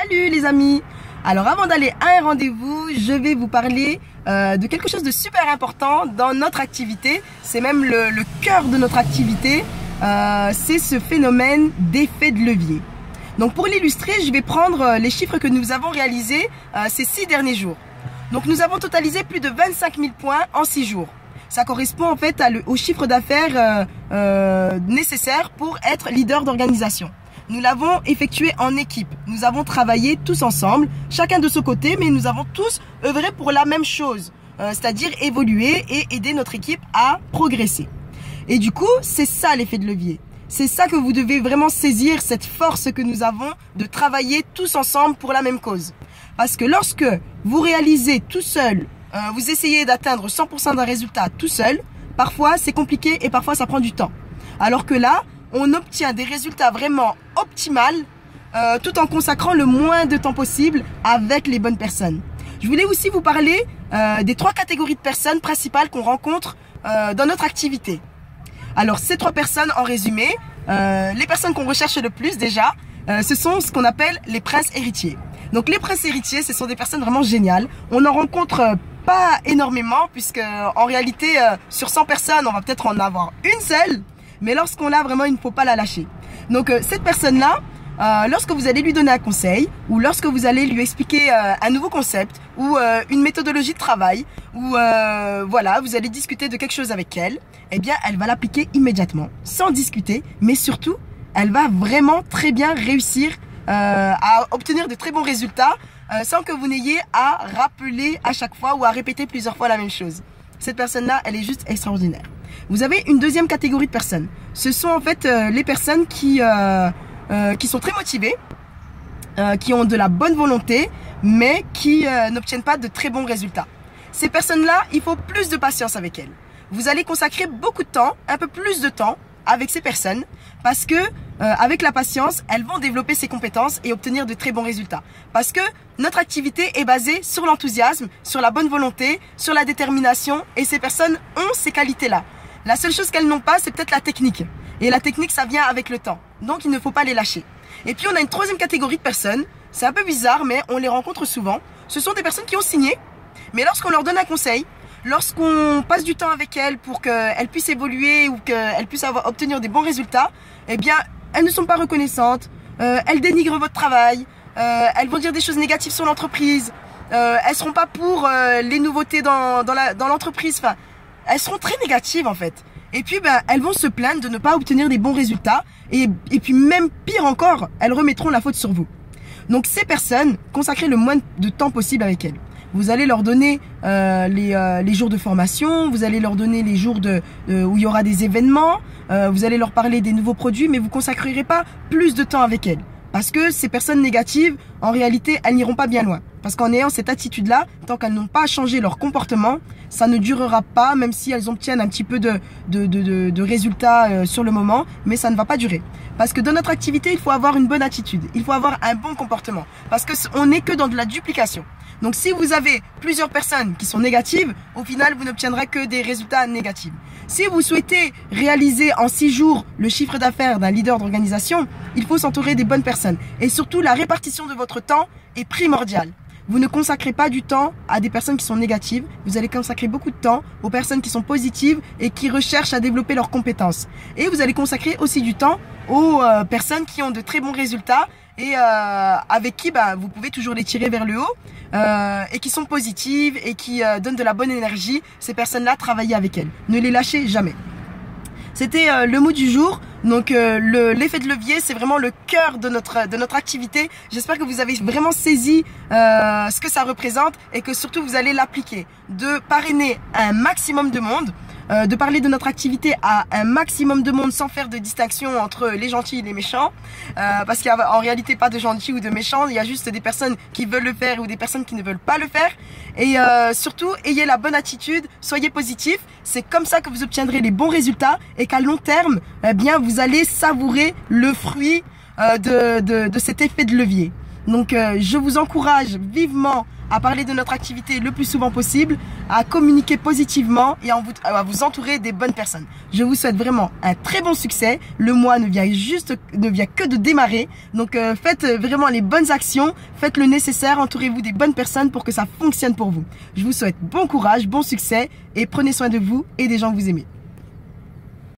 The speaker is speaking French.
Salut les amis. Alors avant d'aller à un rendez-vous, je vais vous parler de quelque chose de super important dans notre activité. C'est même le cœur de notre activité. C'est ce phénomène d'effet de levier. Donc pour l'illustrer, je vais prendre les chiffres que nous avons réalisés ces 6 derniers jours. Donc nous avons totalisé plus de 25 000 points en 6 jours. Ça correspond en fait au chiffre d'affaires nécessaire pour être leader d'organisation. Nous l'avons effectué en équipe. Nous avons travaillé tous ensemble, chacun de son côté, mais nous avons tous œuvré pour la même chose, c'est-à-dire évoluer et aider notre équipe à progresser. Et du coup, c'est ça l'effet de levier. C'est ça que vous devez vraiment saisir, cette force que nous avons de travailler tous ensemble pour la même cause. Parce que lorsque vous réalisez tout seul, vous essayez d'atteindre 100% d'un résultat tout seul, parfois c'est compliqué et parfois ça prend du temps. Alors que là, on obtient des résultats vraiment optimaux tout en consacrant le moins de temps possible avec les bonnes personnes. Je voulais aussi vous parler des 3 catégories de personnes principales qu'on rencontre dans notre activité. Alors ces 3 personnes en résumé, les personnes qu'on recherche le plus déjà, ce sont ce qu'on appelle les princes héritiers. Donc les princes héritiers, ce sont des personnes vraiment géniales. On en rencontre pas énormément puisque en réalité sur 100 personnes, on va peut-être en avoir une seule. Mais lorsqu'on l'a, vraiment, il ne faut pas la lâcher. Donc, cette personne-là, lorsque vous allez lui donner un conseil, ou lorsque vous allez lui expliquer un nouveau concept, ou une méthodologie de travail, ou voilà, vous allez discuter de quelque chose avec elle, eh bien, elle va l'appliquer immédiatement, sans discuter, mais surtout, elle va vraiment très bien réussir à obtenir de très bons résultats, sans que vous n'ayez à rappeler à chaque fois ou à répéter plusieurs fois la même chose. Cette personne-là, elle est juste extraordinaire. Vous avez une deuxième catégorie de personnes. Ce sont en fait les personnes qui sont très motivées, qui ont de la bonne volonté, mais qui n'obtiennent pas de très bons résultats. Ces personnes-là, il faut plus de patience avec elles. Vous allez consacrer beaucoup de temps, un peu plus de temps avec ces personnes, parce que avec la patience, elles vont développer ces compétences et obtenir de très bons résultats. Parce que notre activité est basée sur l'enthousiasme, sur la bonne volonté, sur la détermination, et ces personnes ont ces qualités-là. La seule chose qu'elles n'ont pas, c'est peut-être la technique. Et la technique, ça vient avec le temps. Donc, il ne faut pas les lâcher. Et puis, on a une troisième catégorie de personnes. C'est un peu bizarre, mais on les rencontre souvent. Ce sont des personnes qui ont signé. Mais lorsqu'on leur donne un conseil, lorsqu'on passe du temps avec elles pour qu'elles puissent évoluer ou qu'elles puissent obtenir des bons résultats, eh bien, elles ne sont pas reconnaissantes. Elles dénigrent votre travail. Elles vont dire des choses négatives sur l'entreprise. Elles seront pas pour les nouveautés dans l'entreprise. Enfin, elles seront très négatives en fait. Et puis elles vont se plaindre de ne pas obtenir des bons résultats. Et puis même pire encore, elles remettront la faute sur vous. Donc ces personnes, consacrez le moins de temps possible avec elles. Vous allez leur donner les jours de formation, vous allez leur donner les jours où il y aura des événements, vous allez leur parler des nouveaux produits, mais vous ne consacrerez pas plus de temps avec elles. Parce que ces personnes négatives, en réalité, elles n'iront pas bien loin. Parce qu'en ayant cette attitude-là, tant qu'elles n'ont pas changé leur comportement, ça ne durera pas, même si elles obtiennent un petit peu de résultats sur le moment, mais ça ne va pas durer. Parce que dans notre activité, il faut avoir une bonne attitude, il faut avoir un bon comportement. Parce qu'on n'est que dans de la duplication. Donc si vous avez plusieurs personnes qui sont négatives, au final, vous n'obtiendrez que des résultats négatifs. Si vous souhaitez réaliser en 6 jours le chiffre d'affaires d'un leader d'organisation, il faut s'entourer des bonnes personnes. Et surtout, la répartition de votre temps est primordiale. Vous ne consacrez pas du temps à des personnes qui sont négatives. Vous allez consacrer beaucoup de temps aux personnes qui sont positives et qui recherchent à développer leurs compétences. Et vous allez consacrer aussi du temps aux personnes qui ont de très bons résultats et avec qui vous pouvez toujours les tirer vers le haut et qui sont positives et qui donnent de la bonne énergie. Ces personnes-là, travaillez avec elles. Ne les lâchez jamais. C'était le mot du jour. Donc l'effet de levier, c'est vraiment le cœur de notre activité. J'espère que vous avez vraiment saisi ce que ça représente et que surtout vous allez l'appliquer. De parrainer un maximum de monde, de parler de notre activité à un maximum de monde sans faire de distinction entre les gentils et les méchants. Parce qu'il n'y a en réalité pas de gentils ou de méchants, il y a juste des personnes qui veulent le faire ou des personnes qui ne veulent pas le faire. Et surtout, ayez la bonne attitude, soyez positif. C'est comme ça que vous obtiendrez les bons résultats et qu'à long terme, eh bien, vous allez savourer le fruit de cet effet de levier. Donc je vous encourage vivement à parler de notre activité le plus souvent possible, à communiquer positivement et à vous entourer des bonnes personnes. Je vous souhaite vraiment un très bon succès. Le mois ne vient que de démarrer. Donc faites vraiment les bonnes actions, faites le nécessaire, entourez-vous des bonnes personnes pour que ça fonctionne pour vous. Je vous souhaite bon courage, bon succès et prenez soin de vous et des gens que vous aimez.